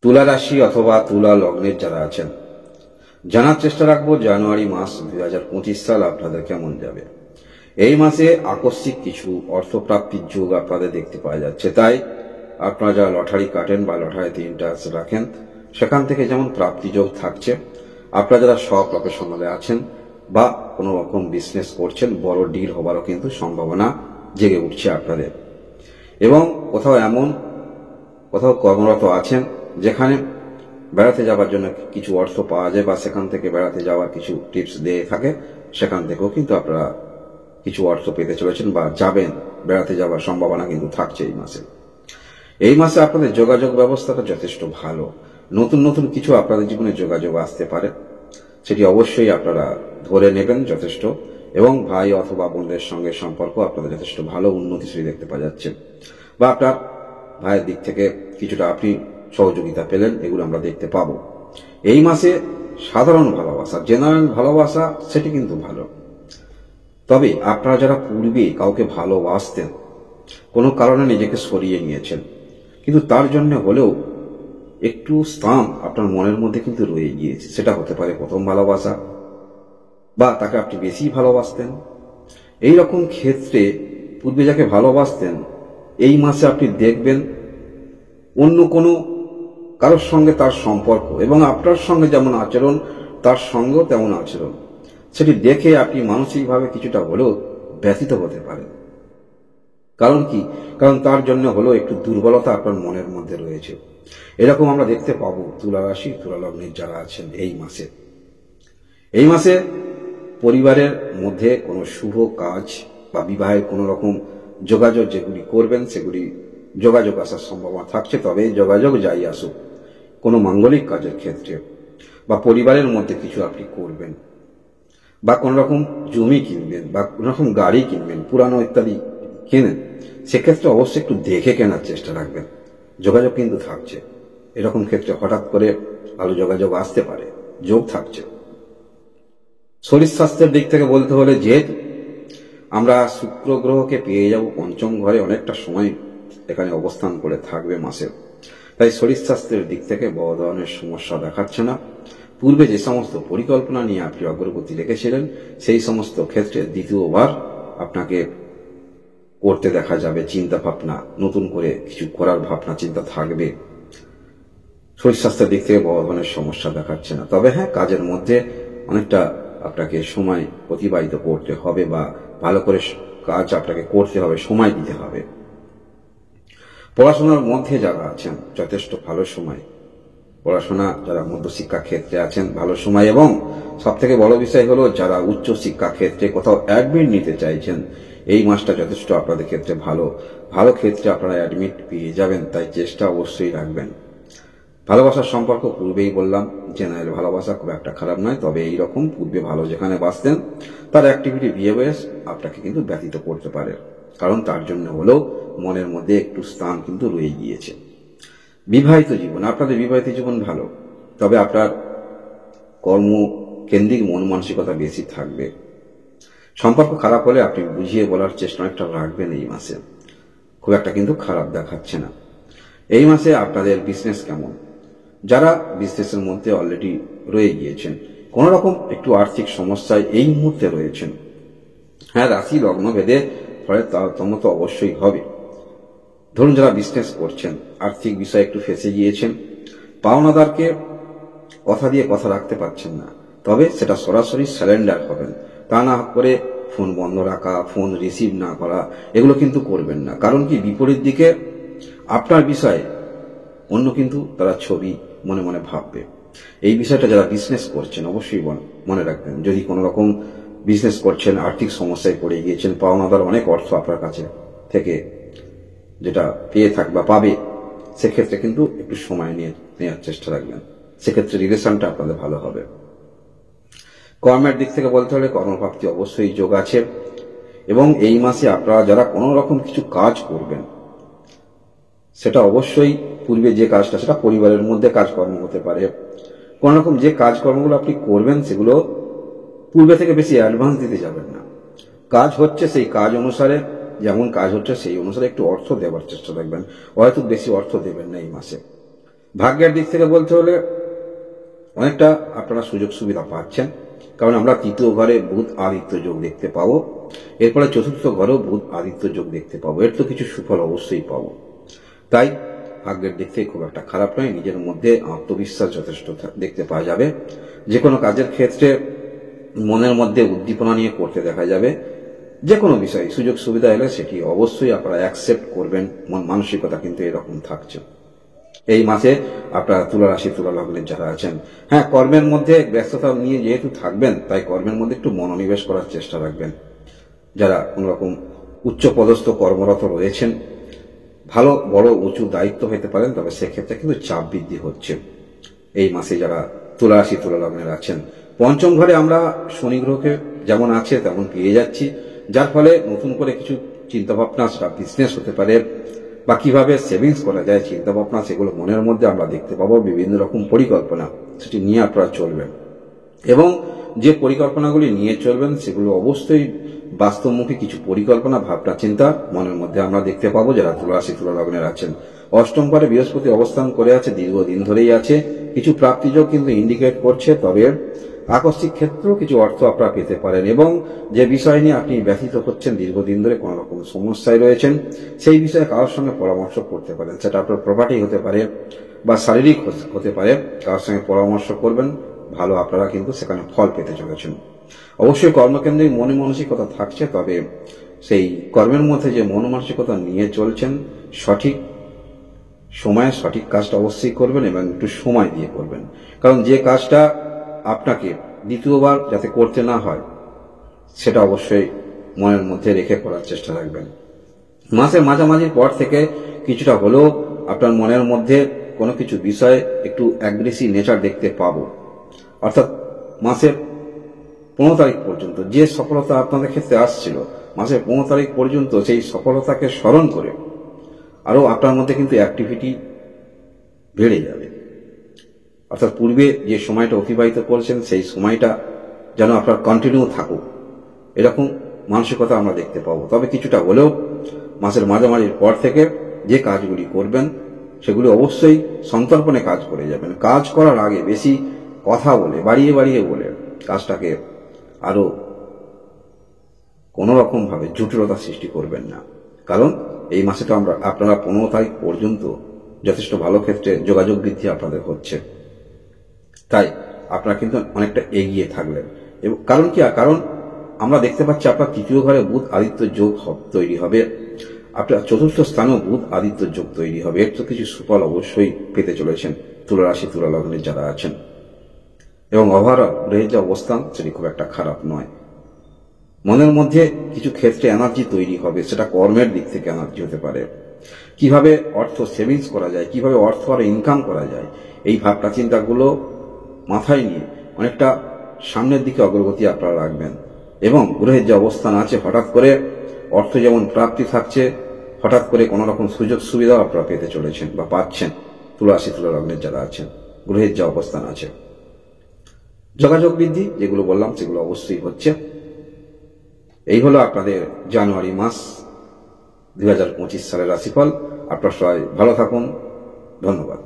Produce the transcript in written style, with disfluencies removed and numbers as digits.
তুলা রাশি অথবা তুলা লগ্নের যারা আছেন, জানার চেষ্টা রাখবো জানুয়ারি মাস 2025 সাল আপনাদের কেমন যাবে। এই মাসে আকস্মিক কিছু অর্থপ্রাপ্তির যোগ আপনাদের দেখতে পাওয়া যাচ্ছে। তাই আপনারা যারা লটারি কাটেন বা লটারিতে ইন্টারেস্ট রাখেন, সেখান থেকে যেমন প্রাপ্তি যোগ থাকছে। আপনারা যারা সব প্রফেশনালে আছেন বা কোনো রকম বিজনেস করছেন, বড় ডিল হবারও কিন্তু সম্ভাবনা জেগে উঠছে আপনাদের। এবং কোথাও কর্মরত আছেন যেখানে বেড়াতে যাওয়ার জন্য কিছু অর্থ পাওয়া যায় বা সেখান থেকে বেড়াতে যাওয়ার কিছু টিপস দিয়ে থাকে, সেখান থেকেও কিন্তু আপনারা কিছু অর্থ পেতে চলেছেন বা যাবেন, বেড়াতে যাওয়ার সম্ভাবনা কিন্তু থাকছে এই মাসে আপনাদের যোগাযোগ ব্যবস্থাটা যথেষ্ট ভালো। নতুন নতুন কিছু আপনাদের জীবনে যোগাযোগ আসতে পারে, সেটি অবশ্যই আপনারা ধরে নেবেন যথেষ্ট। এবং ভাই অথবা বোনদের সঙ্গে সম্পর্ক আপনাদের যথেষ্ট ভালো উন্নতিশীল দেখতে পাওয়া যাচ্ছে, বা আপনার ভাইয়ের দিক থেকে কিছুটা আপনি সহযোগিতা পেলেন, এগুলো আমরা দেখতে পাবো। এই মাসে সাধারণ ভালোবাসা, জেনারেল ভালোবাসা, সেটি কিন্তু ভালো। তবে আপনারা যারা পূর্বে কাউকে ভালোবাসতেন, কোনো কারণে নিজেকে সরিয়ে নিয়েছেন, কিন্তু তার জন্য হলেও একটু স্থান আপনার মনের মধ্যে কিন্তু রয়ে গিয়েছে। সেটা হতে পারে প্রথম ভালোবাসা, বা তাকে আপনি বেশি ভালোবাসতেন। এই রকম ক্ষেত্রে পূর্বে যাকে ভালোবাসতেন, এই মাসে আপনি দেখবেন অন্য কোনো কারোর সঙ্গে তার সম্পর্ক এবং আপনার সঙ্গে যেমন আচরণ, তার সঙ্গেও তেমন আচরণ, সেটি দেখে আপনি মানসিকভাবে কিছুটা হলেও ব্যথিত হতে পারেন। কারণ কি? কারণ তার জন্য হলেও একটু দুর্বলতা আপনার মনের মধ্যে রয়েছে। এরকম আমরা দেখতে পাবো তুলা রাশি তুলা লগ্নের যারা আছেন এই মাসে পরিবারের মধ্যে কোনো শুভ কাজ বা বিবাহের কোনো রকম যোগাযোগ যেগুলি করবেন, সেগুলি যোগাযোগ আসার সম্ভাবনা থাকছে। তবে যোগাযোগ যাই আসুক, কোনো মাঙ্গলিক কাজের ক্ষেত্রে বা পরিবারের মধ্যে কিছু আপনি করবেন, বা কোনো রকম জমি কিনবেন বা কোনো রকম গাড়ি কিনবেন, পুরানো ইত্যাদি কেনেন, সেক্ষেত্রে অবশ্যই একটু দেখে কেনার চেষ্টা রাখবেন। যোগাযোগ কিন্তু থাকছে, এরকম ক্ষেত্রে হঠাৎ করে ভালো যোগাযোগ আসতে পারে, যোগ থাকছে। শরীর স্বাস্থ্যের দিক থেকে বলতে হলে, যেহেতু আমরা শুক্র গ্রহকে পেয়ে যাব পঞ্চম ঘরে, অনেকটা সময় এখানে অবস্থান করে থাকবে মাসে, তাই শরীর স্বাস্থ্যের দিক থেকে বড় ধরনের সমস্যা দেখাচ্ছে না। পূর্বে যে সমস্ত পরিকল্পনা নিয়ে আপনি অগ্রগতি রেখেছিলেন, সেই সমস্ত ক্ষেত্রে দ্বিতীয়বার আপনাকে করতে দেখা যাবে চিন্তা ভাবনা, নতুন করে কিছু করার ভাবনা চিন্তা থাকবে। শরীর স্বাস্থ্যের দিক থেকে বড় ধরনের সমস্যা দেখাচ্ছে না। তবে হ্যাঁ, কাজের মধ্যে অনেকটা আপনাকে সময় অতিবাহিত করতে হবে, বা ভালো করে কাজ আপনাকে করতে হবে, সময় দিতে হবে। পড়াশোনার মধ্যে যারা আছেন, যথেষ্ট ভালো সময়। পড়াশোনা যারা মধ্যশিক্ষা ক্ষেত্রে আছেন, ভালো সময়। এবং সব থেকে বড় বিষয় হলো, যারা উচ্চ শিক্ষা ক্ষেত্রে কোথাও অ্যাডমিট নিতে চাইছেন, এই মাসটা যথেষ্ট আপনাদের ক্ষেত্রে ভালো ক্ষেত্রে আপনারা অ্যাডমিট পেয়ে যাবেন, তাই চেষ্টা অবশ্যই রাখবেন। ভালোবাসার সম্পর্ক পূর্বেই বললাম, জেনারেল ভালোবাসা খুব একটা খারাপ নয়। তবে এইরকম পূর্বে ভালো যেখানে বাসতেন, তার অ্যাক্টিভিটি বিহেভিয়ার আপনাকে কিন্তু ব্যথিত করতে পারে, কারণ তার জন্য হলেও মনের মধ্যে একটু স্থান কিন্তু রয়ে গিয়েছে। বিবাহিত জীবন, আপনাদের বিবাহিত জীবন ভালো, তবে আপনার কর্মকেন্দ্রিক মন মানসিকতা বেশি থাকবে। সম্পর্ক খারাপ হলে আপনি বুঝিয়ে বলার চেষ্টা একটা রাখবেন। এই মাসে খুব একটা কিন্তু খারাপ দেখাচ্ছে না। এই মাসে আপনাদের বিজনেস কেমন? যারা বিজনেসের মধ্যে অলরেডি রয়ে গিয়েছেন, কোন রকম একটু আর্থিক সমস্যায় এই মুহূর্তে রয়েছেন, হ্যাঁ, রাশি লগ্ন ভেদে ফলে তারতম্য তো অবশ্যই হবে। ধরুন, যারা বিজনেস করছেন, আর্থিক বিষয়ে একটু ফেঁসে গিয়েছেন, পাওনাদারকে কথা দিয়ে কথা রাখতে পারছেন না, তবে সেটা সরাসরি স্যালেন্ডার হবেন। তা না করে ফোন বন্ধ রাখা, ফোন রিসিভ না করা, এগুলো কিন্তু করবেন না। কারণ কি, বিপরীত দিকে আপনার বিষয়ে অন্য কিন্তু তারা ছবি মনে মনে ভাববে। এই বিষয়টা যারা বিজনেস করছেন অবশ্যই মনে রাখবেন। যদি কোনো রকম বিজনেস করছেন, আর্থিক সমস্যায় পড়ে গিয়েছেন, পাওনাদার অনেক অর্থ আপনার কাছে থেকে যেটা পেয়ে থাকবে পাবে, সেক্ষেত্রে কিন্তু একটু সময় নেওয়ার চেষ্টা রাখবেন। সেক্ষেত্রে রিলেশনটা আপনাদের ভালো হবে। কর্মের দিক থেকে বলতে হলে, কর্মপ্রাপ্তি অবশ্যই যোগ আছে। এবং এই মাসে আপনারা যারা কোনো রকম কিছু কাজ করবেন, সেটা অবশ্যই পূর্বে যে কাজটা, সেটা পরিবারের মধ্যে কাজকর্ম হতে পারে। কোন রকম যে কাজকর্মগুলো আপনি করবেন, সেগুলো পূর্বে থেকে বেশি অ্যাডভান্স দিতে যাবেন না। কাজ হচ্ছে, সেই কাজ অনুসারে, যেমন কাজ হচ্ছে সেই অনুসারে একটু অর্থ দেওয়ার চেষ্টা রাখবেন। হয়তো বেশি অর্থ দেবেন না এই মাসে। ভাগ্যের দিক থেকে বলতে হলে অনেকটা আপনারা সুযোগ সুবিধা পাচ্ছেন, কারণ আমরা তৃতীয় ঘরে বুধ আদিত্য যোগ দেখতে পাবো, এরপরে চতুর্থ ঘরেও বুধ আদিত্য যোগ দেখতে পাবো। এর তো কিছু সুফল অবশ্যই পাবো। তাই ভাগ্যের দিক থেকে খুব একটা খারাপ নয়। নিজের মধ্যে আত্মবিশ্বাস যথেষ্ট দেখতে পাওয়া যাবে। যে কোনো কাজের ক্ষেত্রে মনের মধ্যে উদ্দীপনা নিয়ে করতে দেখা যাবে। যে কোনো বিষয়ে সুযোগ সুবিধা এলে সেটি অবশ্যই আপনারা অ্যাকসেপ্ট করবেন। মানসিকতা কিন্তু এরকম থাকছে। এই মাসে আপনারা তুলা রাশি তুলা লগ্নের যারা আছেন, হ্যাঁ, কর্মের মধ্যে ব্যস্ততা নিয়ে যেহেতু থাকবেন, তাই কর্মের মধ্যে একটু মনোনিবেশ করার চেষ্টা রাখবেন। যারা কোন রকম উচ্চ পদস্থ কর্মরত রয়েছেন, ভালো বড় উঁচু দায়িত্ব হতে পারেন, তবে সেক্ষেত্রে কিন্তু চাপ বৃদ্ধি হচ্ছে। এই মাসে যারা তুলা রাশি তুলা লগ্নের আছেন, পঞ্চম ঘরে আমরা শনি গ্রহকে যেমন আছে তেমন পেয়ে যাচ্ছি, যার ফলে নতুন করে কিছু চিন্তাভাবনা, সেটা বিজনেস হতে পারে বা কিভাবে সেভিংস করা যায় চিন্তাভাবনা, সেগুলো মনের মধ্যে আমরা দেখতে পাবো। বিভিন্ন রকম পরিকল্পনা সেটি নিয়ে আপনারা চলবেন, এবং যে পরিকল্পনাগুলি নিয়ে চলবেন সেগুলো অবশ্যই বাস্তবমুখী কিছু পরিকল্পনা, ভাবনা চিন্তা মনের মধ্যে আমরা দেখতে পাবো। যারা তুলা রাশি তুলা লগ্নের আছেন, অষ্টম ঘরে বৃহস্পতি অবস্থান করে আছে, দীর্ঘদিন ধরেই আছে, কিছু প্রাপ্তিযোগ কিন্তু ইন্ডিকেট করছে। তবে আকস্মিক ক্ষেত্রেও কিছু অর্থ আপনারা পেতে পারেন, এবং যে বিষয় নিয়ে আপনি ব্যথিত হচ্ছেন, দীর্ঘদিন ধরে কোনো রকম সমস্যায় রয়েছেন, সেই বিষয়ে কারোর সঙ্গে পরামর্শ করতে পারেন। সেটা আপনার প্রপার্টি হতে পারে বা শারীরিক হতে পারে, কারোর সঙ্গে পরামর্শ করবেন, ভালো আপনারা কিন্তু সেখানে ফল পেতে চলেছেন। অবশ্যই কর্মকেন্দ্রিক মন মানসিকতা থাকছে, তবে সেই কর্মের মধ্যে যে মন মানসিকতা নিয়ে চলছেন, সঠিক সময়ে সঠিক কাজটা অবশ্যই করবেন, এবং একটু সময় দিয়ে করবেন। কারণ যে কাজটা আপনাকে দ্বিতীয়বার যাতে করতে না হয়, সেটা অবশ্যই মনের মধ্যে রেখে করার চেষ্টা রাখবেন। মাসের মাঝামাঝির পর থেকে কিছুটা হলেও আপনার মনের মধ্যে কোনো কিছু বিষয়ে একটু অ্যাগ্রেসিভ নেচার দেখতে পাবো। অর্থাৎ মাসের 15 তারিখ পর্যন্ত যে সফলতা আপনাদের ক্ষেত্রে আসছিল, মাসের 15 তারিখ পর্যন্ত সেই সফলতাকে স্মরণ করে আরো আপনার মধ্যে কিন্তু অ্যাক্টিভিটি বেড়ে যাবে। অর্থাৎ পূর্বে যে সময়টা অতিবাহিত করছেন, সেই সময়টা যেন আপনার কন্টিনিউ থাকুক, এরকম মানসিকতা আমরা দেখতে পাবো। তবে কিছুটা হলেও মাসের মাঝামাঝির পর থেকে যে কাজগুলি করবেন, সেগুলি অবশ্যই সন্তর্পণে কাজ করে যাবেন। কাজ করার আগে বেশি কথা বলে, বাড়িয়ে বাড়িয়ে বলে কাজটাকে আরো কোনো রকম ভাবে জটিলতা সৃষ্টি করবেন না। কারণ এই মাসে তো আপনারা 15 তারিখ পর্যন্ত যথেষ্ট ভালো ক্ষেত্রে যোগাযোগ বৃদ্ধি আপনাদের হচ্ছে, তাই আপনারা কিন্তু অনেকটা এগিয়ে থাকলেন। এবং কারণ আমরা দেখতে পাচ্ছি আপনার তৃতীয় ঘরে বুধ আদিত্য যোগ তৈরি হবে, আপনার চতুর্থ স্থানেও বুধ আদিত্য যোগ তৈরি হবে। এর তো কিছু সুফল অবশ্যই পেতে চলেছেন তুলা রাশি তুলা লগ্নের যারা আছেন। এবং ওভারঅল গ্রহের যে অবস্থান, সেটি খুব একটা খারাপ নয়। মনের মধ্যে কিছু ক্ষেত্রে এনার্জি তৈরি হবে, সেটা কর্মের দিক থেকে এনার্জি হতে পারে। কিভাবে অর্থ সেভিংস করা যায়, কিভাবে অর্থ আরো ইনকাম করা যায়, এই ভাবনা চিন্তাগুলো মাথায় নিয়ে অনেকটা সামনের দিকে অগ্রগতি আপনারা রাখবেন। এবং গ্রহের যে অবস্থান আছে, হঠাৎ করে অর্থ যেমন প্রাপ্তি থাকছে, হঠাৎ করে কোনো রকম সুযোগ সুবিধাও আপনারা পেতে চলেছেন বা পাচ্ছেন তুলা রাশি তুলা লগ্নের যারা আছেন। গ্রহের যে অবস্থান আছে, যোগাযোগ বৃদ্ধি যেগুলো বললাম সেগুলো অবশ্যই হচ্ছে। এই হলো আপনাদের জানুয়ারি মাস 2025 সালের রাশিফল। আপনারা সবাই ভালো থাকুন। ধন্যবাদ।